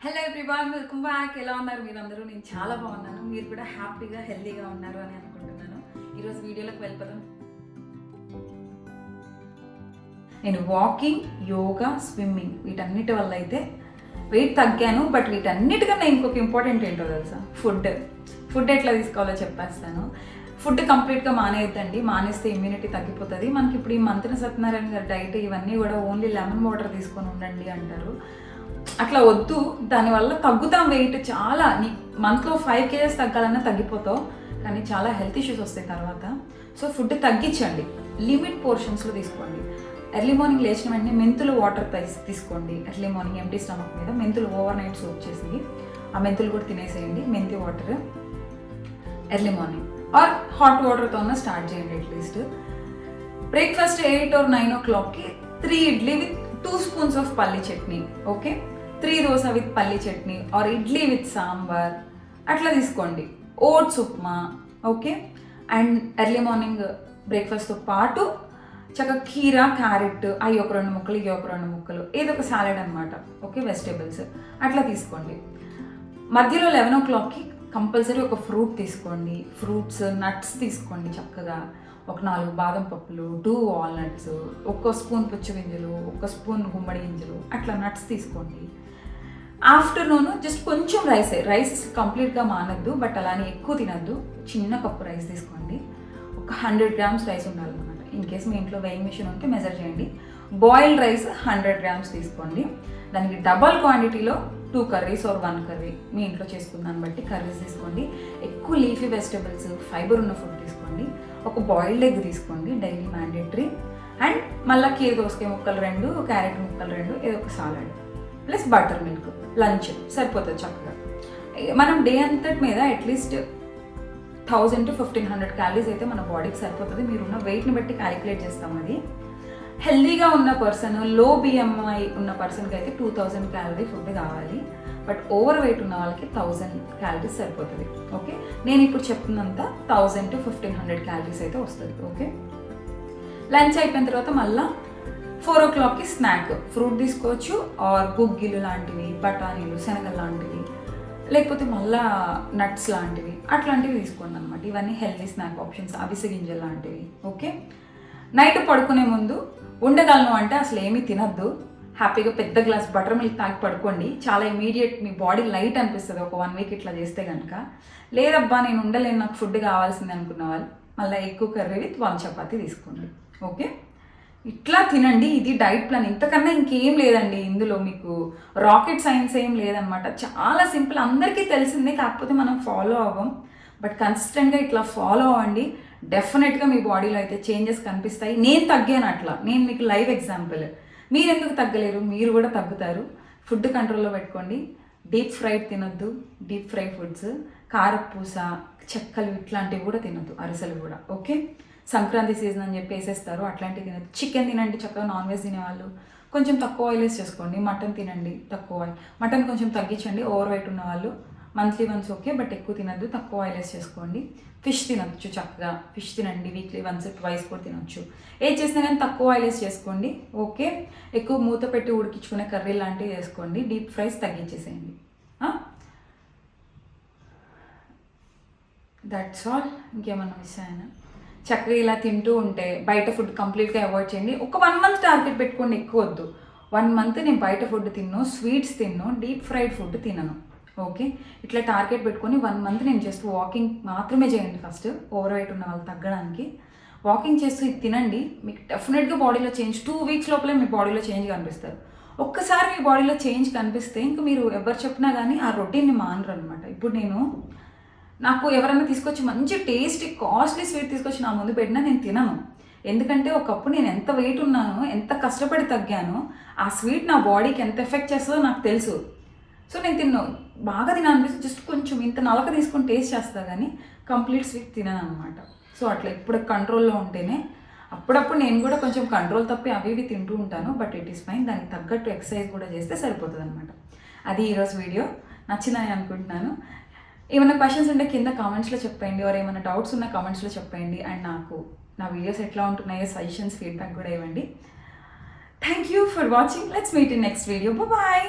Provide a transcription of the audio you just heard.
Hello everyone, welcome back. ఎలా ఉన్నారు మీరందరూ? నేను చాలా బాగున్నాను. మీరు కూడా హ్యాపీగా హెల్తీగా ఉన్నారు అని అనుకుంటున్నాను. ఈరోజు వీడియోలోకి వెళ్ళిపోదాం. నేను వాకింగ్, యోగా, స్విమ్మింగ్ వీటన్నిటి వల్ల అయితే వెయిట్ తగ్గాను. బట్ వీటన్నిటికన్నా ఇంకొక ఇంపార్టెంట్ ఏంటో తెలుసా? ఫుడ్ ఎట్లా తీసుకోవాలో చెప్పేస్తాను. ఫుడ్ కంప్లీట్గా మానేయద్దండి. మానేస్తే ఇమ్యూనిటీ తగ్గిపోతుంది. మనకి ఇప్పుడు ఈ మంత్రి సత్యనారాయణ గారి డైట్ ఇవన్నీ కూడా ఓన్లీ లెమన్ వాటర్ తీసుకొని ఉండండి అంటారు. అట్లా వద్దు. దానివల్ల తగ్గుతాం వెయిట్ చాలా. నీ మంత్లో 5 kgs తగ్గాలన్నా తగ్గిపోతావు, కానీ చాలా హెల్త్ ఇష్యూస్ వస్తాయి తర్వాత. సో ఫుడ్ తగ్గించండి, లిమిట్ పోర్షన్స్లో తీసుకోండి. ఎర్లీ మార్నింగ్ లేచిన వెంటనే మెంతులు వాటర్ తీసుకోండి. ఎర్లీ మార్నింగ్ ఎంటీ స్టమక్ మీద మెంతులు ఓవర్ నైట్ సోప్ చేసి ఆ మెంతులు కూడా తినేసేయండి. మెంతి water early morning or hot వాటర్తో ఉన్న స్టార్ట్ చేయండి. అట్లీస్ట్ బ్రేక్ఫాస్ట్ 8 or 9 o'clockకి 3 ఇడ్లీ విత్ 2 spoons ఆఫ్ పల్లి చట్నీ. ఓకే, 3 దోశ విత్ పల్లి చట్నీ ఆర్ ఇడ్లీ విత్ సాంబార్ అట్లా తీసుకోండి. Oats upma. Okay, and early morning బ్రేక్ఫాస్ట్తో పాటు చక్కగా కీరా, క్యారెట్ అవి ఒక 2 ముక్కలు, ఇవి ఒక 2 ముక్కలు, ఏదో ఒక సాలెడ్ అనమాట. ఓకే, వెజిటేబుల్స్ అట్లా తీసుకోండి. మధ్యలో 11 o'clockకి కంపల్సరీ ఒక ఫ్రూట్ తీసుకోండి. ఫ్రూట్స్, నట్స్ తీసుకోండి. చక్కగా ఒక 4 బాదం పప్పులు, 2 వాల్నట్స్, 1 స్పూన్ పుచ్చ గింజలు, 1 స్పూన్ గుమ్మడి గింజలు అట్లా నట్స్ తీసుకోండి. ఆఫ్టర్నూన్ జస్ట్ కొంచెం రైస్ కంప్లీట్గా మానద్దు, బట్ అలానే ఎక్కువ తినద్దు. చిన్న కప్పు రైస్ తీసుకోండి. ఒక 100 grams రైస్ ఉండాలన్నమాట. ఇన్ కేస్ మీ ఇంట్లో వెయింగ్ మిషన్ ఉంటే మెజర్ చేయండి. బాయిల్డ్ రైస్ 100 grams తీసుకోండి. దానికి డబల్ క్వాంటిటీలో 2 curries or 1 curry మీ ఇంట్లో చేసుకుందాన్ని బట్టి కర్రీస్ తీసుకోండి. ఎక్కువ లీఫీ వెజిటబుల్స్, ఫైబర్ ఉన్న ఫుడ్ తీసుకోండి. ఒక బాయిల్డ్ ఎగ్ తీసుకోండి, డైలీ మ్యాండేటరీ. అండ్ మళ్ళీ కీర దోసకాయ ముక్కలు 2, క్యారెట్ ముక్కలు 2, ఏదో ఒక salad plus butter milk. Lunch సరిపోతుంది చక్కగా. మనం డే అంతటి మీద అట్లీస్ట్ 1000 to 1500 calories అయితే మన బాడీకి సరిపోతుంది. మీరున్న వెయిట్ని బట్టి క్యాలిక్యులేట్ చేస్తాం. అది హెల్దీగా ఉన్న పర్సన్, లో BMI ఉన్న పర్సన్కి అయితే 2000 calorie ఫుడ్ కావాలి. బట్ ఓవర్ వెయిట్ ఉన్న వాళ్ళకి 1000 calories సరిపోతుంది. ఓకే, నేను ఇప్పుడు చెప్తున్నంత 1000 to 1500 calories అయితే వస్తుంది. ఓకే, లంచ్ అయిపోయిన తర్వాత మళ్ళీ 4 o'clockకి స్నాక్. ఫ్రూట్ తీసుకోవచ్చు ఆర్ గుగ్గిలు లాంటివి, బఠానీలు, శనగలు లాంటివి, లేకపోతే మళ్ళా నట్స్ లాంటివి అట్లాంటివి తీసుకోండి అనమాట. ఇవన్నీ హెల్దీ స్నాక్ ఆప్షన్స్. అవిసె గింజలు లాంటివి. ఓకే, నైట్ పడుకునే ముందు ఉండగలను అంటే అసలు ఏమీ తినద్దు. హ్యాపీగా పెద్ద గ్లాస్ బటర్ మిల్క్ తాగి పడుకోండి. చాలా ఇమీడియట్ మీ బాడీ లైట్ అనిపిస్తుంది ఒక 1 week ఇట్లా చేస్తే కనుక. లేదబ్బా నేను ఉండలేను, నాకు ఫుడ్ కావాల్సింది అనుకున్న వాళ్ళు మళ్ళీ ఎక్కువ కర్రీ విత్ 1 చపాతీ తీసుకోండి. ఓకే, ఇట్లా తినండి. ఇది డైట్ ప్లాన్. ఇంతకన్నా ఇంకేం లేదండి. ఇందులో మీకు రాకెట్ సైన్స్ ఏం లేదనమాట. చాలా సింపుల్, అందరికీ తెలిసిందే, కాకపోతే మనం ఫాలో అవ్వం. బట్ కన్సిస్టెంట్గా ఇట్లా ఫాలో అవ్వండి. డెఫినెట్గా మీ బాడీలో అయితే చేంజెస్ కనిపిస్తాయి. నేను తగ్గాను అట్లా. నేను మీకు లైవ్ ఎగ్జాంపుల్. మీరు ఎందుకు తగ్గలేరు? మీరు కూడా తగ్గుతారు. ఫుడ్ కంట్రోల్లో పెట్టుకోండి. డీప్ ఫ్రైడ్ తినొద్దు. డీప్ ఫ్రై ఫుడ్స్, కారపూస, చెక్కలు ఇట్లాంటివి కూడా తినొద్దు. అరిసెలు కూడా. ఓకే, సంక్రాంతి సీజన్ అని చెప్పి వేసేస్తారు, అట్లాంటివి తినద్దు. చికెన్ తినండి చక్కగా. నాన్ వెజ్ తినేవాళ్ళు కొంచెం తక్కువ ఆయిల్ వేసి చేసుకోండి. మటన్ తినండి, తక్కువ ఆయిల్. మటన్ కొంచెం తగ్గించండి. ఓవర్ వెయిట్ ఉన్న వాళ్ళు మంత్లీ వన్స్ ఓకే, బట్ ఎక్కువ తినద్దు, తక్కువ ఆయిల్ వేసి చేసుకోండి. ఫిష్ తినొచ్చు చక్కగా. ఫిష్ తినండి, వీక్లీ వన్స్ ట్వైస్ కూడా తినొచ్చు. ఏది చేసినా కానీ తక్కువ ఆయిల్ వేసి చేసుకోండి. ఓకే, ఎక్కువ మూత పెట్టి ఉడికించుకునే కర్రీ లాంటివి చేసుకోండి. డీప్ ఫ్రైస్ తగ్గించేసేయండి. That's all. ఇంకేమన్నా మిస్ అయినా చక్కగా ఇలా తింటూ ఉంటే బయట ఫుడ్ కంప్లీట్గా అవాయిడ్ చేయండి. ఒక 1 month టార్గెట్ పెట్టుకోండి, ఎక్కువ వద్దు. 1 month నేను బయట ఫుడ్ తిన్ను, స్వీట్స్ తిన్ను, డీప్ ఫ్రైడ్ ఫుడ్ తినను. ఓకే, ఇట్లా టార్గెట్ పెట్టుకొని 1 month నేను జస్ట్ వాకింగ్ మాత్రమే చేయండి. ఫస్ట్ ఓవర్ వెయిట్ ఉన్న వాళ్ళు తగ్గడానికి వాకింగ్ చేస్తూ ఇది తినండి. మీకు డెఫినెట్గా బాడీలో చేంజ్ 2 weeks లోపలే మీ బాడీలో చేంజ్ కనిపిస్తారు. ఒక్కసారి మీ బాడీలో చేంజ్ కనిపిస్తే ఇంక మీరు ఎవరు చెప్పినా కానీ ఆ రొటీన్ని మానరు అనమాట. ఇప్పుడు నాకు ఎవరైనా తీసుకొచ్చి మంచి టేస్టీ కాస్ట్లీ స్వీట్ తీసుకొచ్చి నా ముందు పెట్టినా నేను తినను. ఎందుకంటే ఒకప్పుడు నేను ఎంత వెయిట్ ఉన్నానో, ఎంత కష్టపడి తగ్గానో, ఆ స్వీట్ నా బాడీకి ఎంత ఎఫెక్ట్ చేస్తుందో నాకు తెలుసు. సో నేను బాగా తినాలనిపిస్తుంది. జస్ట్ కొంచెం ఇంత నలక తీసుకొని టేస్ట్ చేస్తా కానీ కంప్లీట్ స్వీట్ తినను అనమాట. సో అట్లా ఇప్పుడు కంట్రోల్లో ఉంటేనే. అప్పుడప్పుడు నేను కూడా కొంచెం కంట్రోల్ తప్పి అవి ఇవి తింటూ ఉంటాను, బట్ ఇట్ ఈస్ ఫైన్. దానికి తగ్గట్టు ఎక్సర్సైజ్ కూడా చేస్తే సరిపోతుంది అనమాట. అది ఈరోజు వీడియో నచ్చిందని అనుకుంటున్నాను. ఏమైనా క్వశ్చన్స్ ఉంటే కింద కామెంట్స్లో చెప్పండి, ఆర్ ఏమైనా డౌట్స్ ఉన్న కామెంట్స్లో చెప్పండి. అండ్ నాకు నా వీడియోస్ ఎట్లా ఉంటున్నాయో సజెషన్స్, ఫీడ్బ్యాక్ కూడా ఇవ్వండి. Thank you for watching. Let's meet in next video. Bye.